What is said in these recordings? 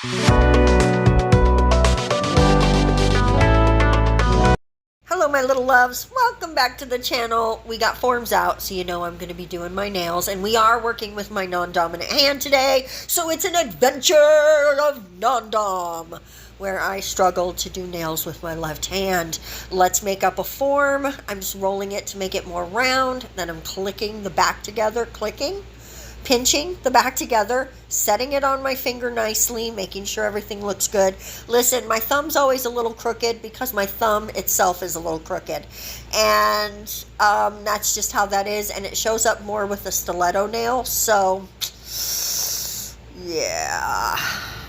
Hello my little loves, welcome back to the channel. We got forms out, so you know I'm going to be doing my nails, and we are working with my non-dominant hand today, so it's an adventure of non-dom, where I struggle to do nails with my left hand. Let's make up a form. I'm just rolling it to make it more round, then I'm clicking the back together, pinching the back together, setting it on my finger nicely, making sure everything looks good. Listen, my thumb's always a little crooked because my thumb itself is a little crooked. And that's just how that is. And it shows up more with the stiletto nail. So, yeah.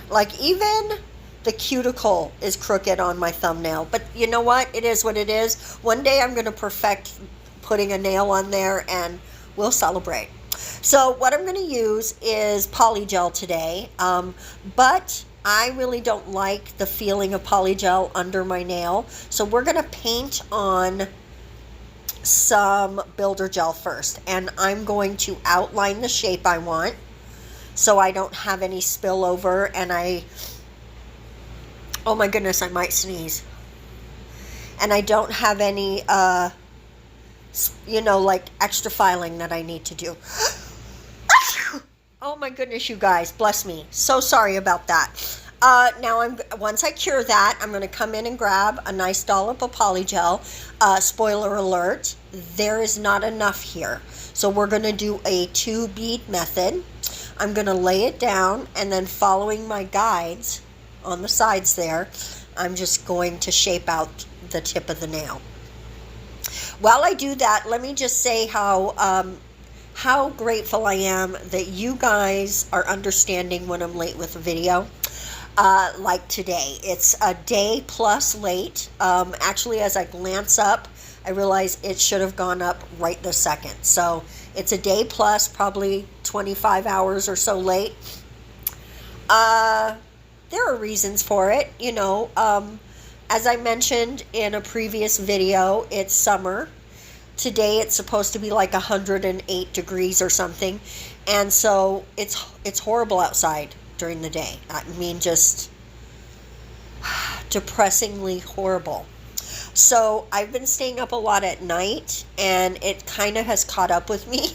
Like, even the cuticle is crooked on my thumbnail. But you know what? It is what it is. One day I'm going to perfect putting a nail on there and we'll celebrate. So what I'm going to use is poly gel today, but I really don't like the feeling of poly gel under my nail. So we're going to paint on some builder gel first, and I'm going to outline the shape I want so I don't have any spillover, and oh my goodness, I might sneeze. And I don't have any, like extra filing that I need to do. Oh my goodness, you guys, bless me. So sorry about that. Now, once I cure that, I'm going to come in and grab a nice dollop of poly gel. Spoiler alert, there is not enough here. So we're going to do a 2-bead method. I'm going to lay it down, and then following my guides on the sides there, I'm just going to shape out the tip of the nail. While I do that, let me just say how grateful I am that you guys are understanding when I'm late with a video. Like today, it's a day plus late. Actually, as I glance up, I realize it should have gone up right this second. So it's a day plus, probably 25 hours or so late. There are reasons for it, as I mentioned in a previous video, it's summer. Today it's supposed to be like 108 degrees or something. And so it's horrible outside during the day. I mean, just depressingly horrible. So I've been staying up a lot at night, and it kind of has caught up with me.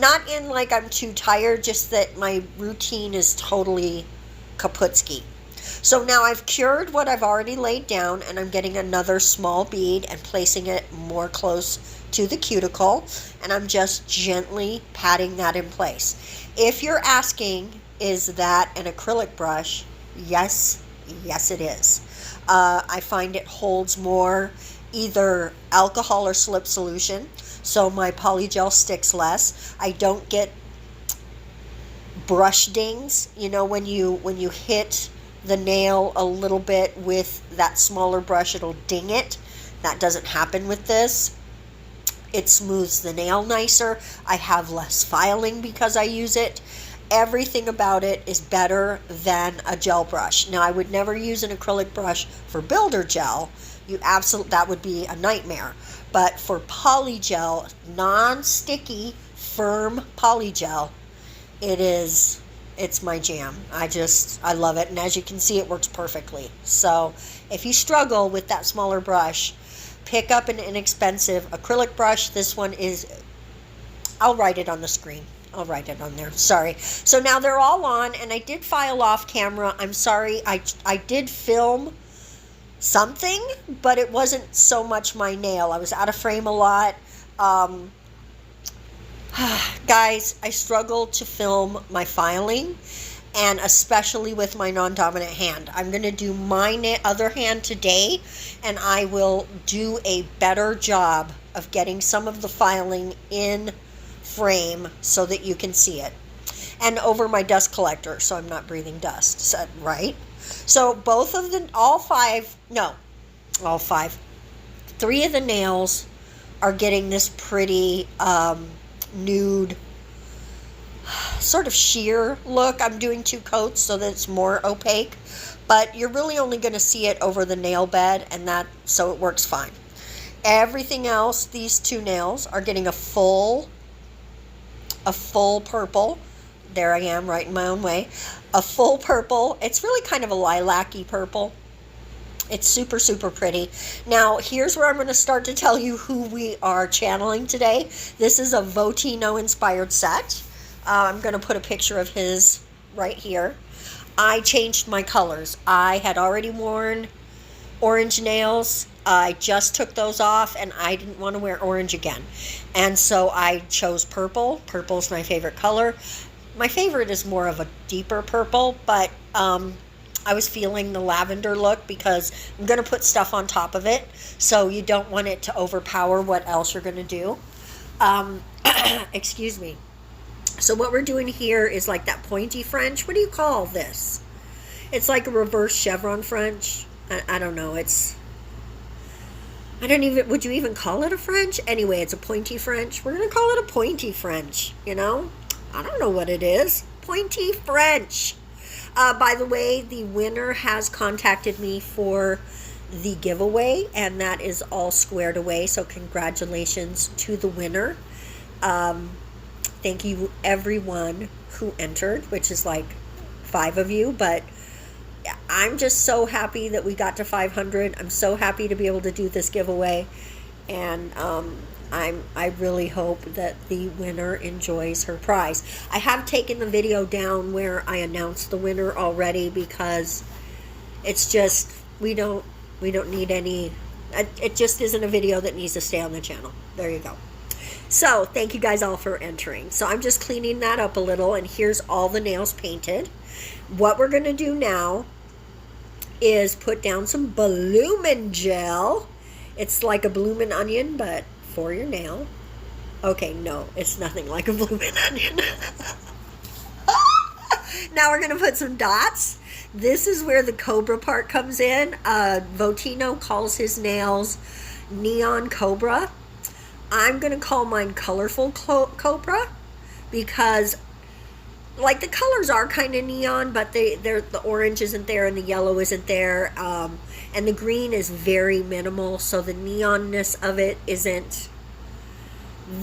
Not in like I'm too tired, just that my routine is totally kaputski. So now I've cured what I've already laid down, and I'm getting another small bead and placing it more close to the cuticle, and I'm just gently patting that in place. If you're asking, is that an acrylic brush? Yes it is. I find it holds more either alcohol or slip solution, so my poly gel sticks less. I don't get brush dings, when you hit the nail a little bit with that smaller brush, it'll ding it. That doesn't happen with this. It smooths the nail nicer. I have less filing because I use it. Everything about it is better than a gel brush. Now, I would never use an acrylic brush for builder gel. That would be a nightmare. But for poly gel, non-sticky, firm poly gel, it's my jam. I love it. And as you can see, it works perfectly. So if you struggle with that smaller brush, pick up an inexpensive acrylic brush. This one I'll write it on the screen. I'll write it on there. Sorry. So now they're all on, and I did file off camera. I'm sorry. I did film something, but it wasn't so much my nail. I was out of frame a lot. Guys, I struggle to film my filing, and especially with my non-dominant hand. I'm going to do my other hand today, and I will do a better job of getting some of the filing in frame so that you can see it. And over my dust collector, so I'm not breathing dust, right? So all five, 3 of the nails are getting this pretty nude sort of sheer look. I'm doing 2 coats so that it's more opaque, but you're really only going to see it over the nail bed, and so it works fine. Everything else, these 2 nails are getting a full purple. there I am, right in my own way. A full purple. It's really kind of a lilac-y purple. It's super, super pretty. Now, here's where I'm going to start to tell you who we are channeling today. This is a Votino-inspired set. I'm going to put a picture of his right here. I changed my colors. I had already worn orange nails. I just took those off, and I didn't want to wear orange again. And so I chose purple. Purple's my favorite color. My favorite is more of a deeper purple, but I was feeling the lavender look because I'm going to put stuff on top of it, so you don't want it to overpower what else you're going to do. Excuse me. So what we're doing here is like that pointy French. What do you call this? It's like a reverse chevron French. I don't know. Would you even call it a French? Anyway, it's a pointy French. We're going to call it a pointy French, you know? I don't know what it is. Pointy French. By the way, the winner has contacted me for the giveaway, and that is all squared away, so congratulations to the winner. Thank you, everyone who entered, which is like 5 of you, but I'm just so happy that we got to 500. I'm so happy to be able to do this giveaway, and I really hope that the winner enjoys her prize. I have taken the video down where I announced the winner already because it's just we don't need any. It just isn't a video that needs to stay on the channel. There you go. So thank you guys all for entering. So I'm just cleaning that up a little, and here's all the nails painted. What we're gonna do now is put down some Bloomin' Gel. It's like a bloomin' onion, but for your nail. Okay, no, it's nothing like a bloomin' onion. Now we're going to put some dots. This is where the Cobra part comes in. Votino calls his nails Neon Cobra. I'm going to call mine Colorful Cobra because like the colors are kind of neon, but the orange isn't there and the yellow isn't there. And the green is very minimal, so the neonness of it isn't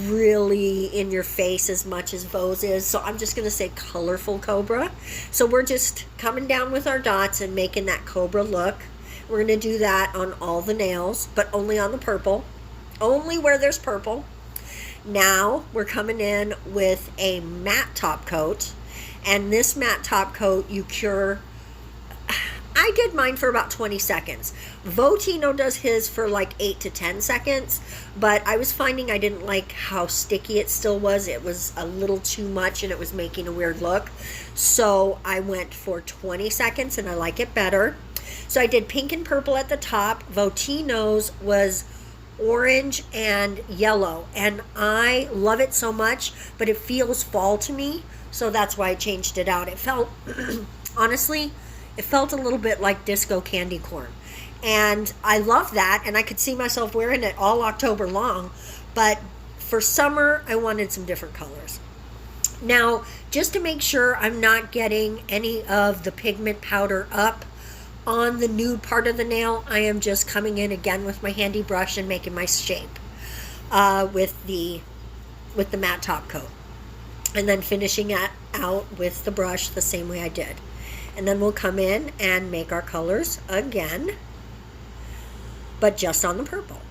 really in your face as much as Vo's is. So I'm just going to say Colorful Cobra. So we're just coming down with our dots and making that Cobra look. We're going to do that on all the nails, but only on the purple. Only where there's purple. Now we're coming in with a matte top coat. And this matte top coat you cure. I did mine for about 20 seconds. Votino does his for like 8 to 10 seconds, but I was finding I didn't like how sticky it still was. It was a little too much and it was making a weird look. So I went for 20 seconds and I like it better. So I did pink and purple at the top. Votino's was orange and yellow, and I love it so much, but it feels fall to me, so that's why I changed it out. It felt, honestly, it felt a little bit like disco candy corn, and I love that, and I could see myself wearing it all October long, but for summer, I wanted some different colors. Now, just to make sure I'm not getting any of the pigment powder up on the nude part of the nail, I am just coming in again with my handy brush and making my shape with the matte top coat, and then finishing it out with the brush the same way I did. And then we'll come in and make our colors again, but just on the purple.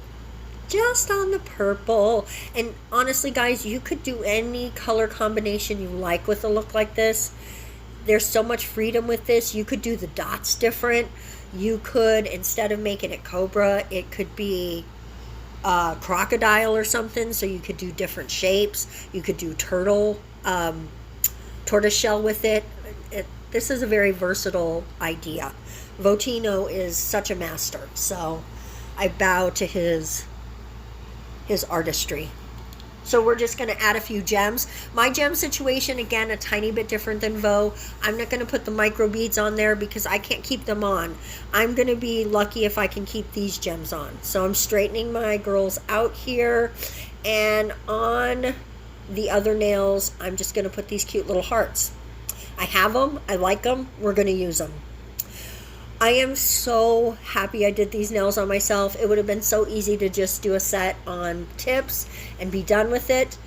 Just on the purple. And honestly, guys, you could do any color combination you like with a look like this. There's so much freedom with this. You could do the dots different. You could, instead of making it Cobra, it could be crocodile or something, so you could do different shapes. You could do turtle, tortoiseshell with it. This is a very versatile idea. Votino is such a master, so I bow to his artistry. So we're just going to add a few gems. My gem situation, again, a tiny bit different than Vo. I'm not going to put the micro beads on there because I can't keep them on. I'm going to be lucky if I can keep these gems on. So I'm straightening my girls out here. And on the other nails, I'm just going to put these cute little hearts. I have them. I like them. We're going to use them. I am so happy I did these nails on myself. It would have been so easy to just do a set on tips and be done with it.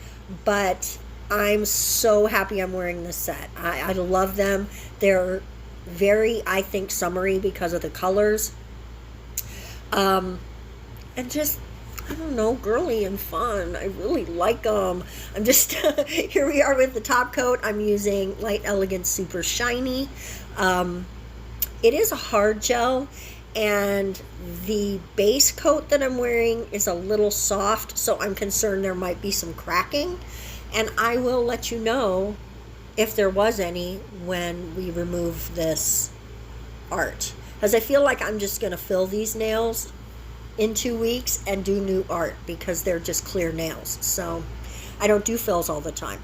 But I'm so happy I'm wearing this set. I love them. They're very, I think, summery because of the colors. And just, I don't know, girly and fun. I really like them. I'm just, here we are with the top coat. I'm using Light Elegance Super Shiny. It is a hard gel, and the base coat that I'm wearing is a little soft, so I'm concerned there might be some cracking. And I will let you know if there was any when we remove this art. Because I feel like I'm just going to fill these nails in 2 weeks and do new art because they're just clear nails. So I don't do fills all the time.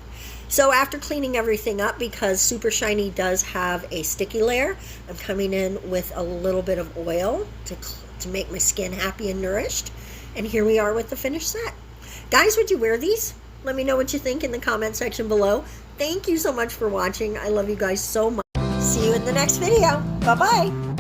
So after cleaning everything up, because Super Shiny does have a sticky layer, I'm coming in with a little bit of oil to make my skin happy and nourished. And here we are with the finished set. Guys, would you wear these? Let me know what you think in the comment section below. Thank you so much for watching. I love you guys so much. See you in the next video. Bye-bye.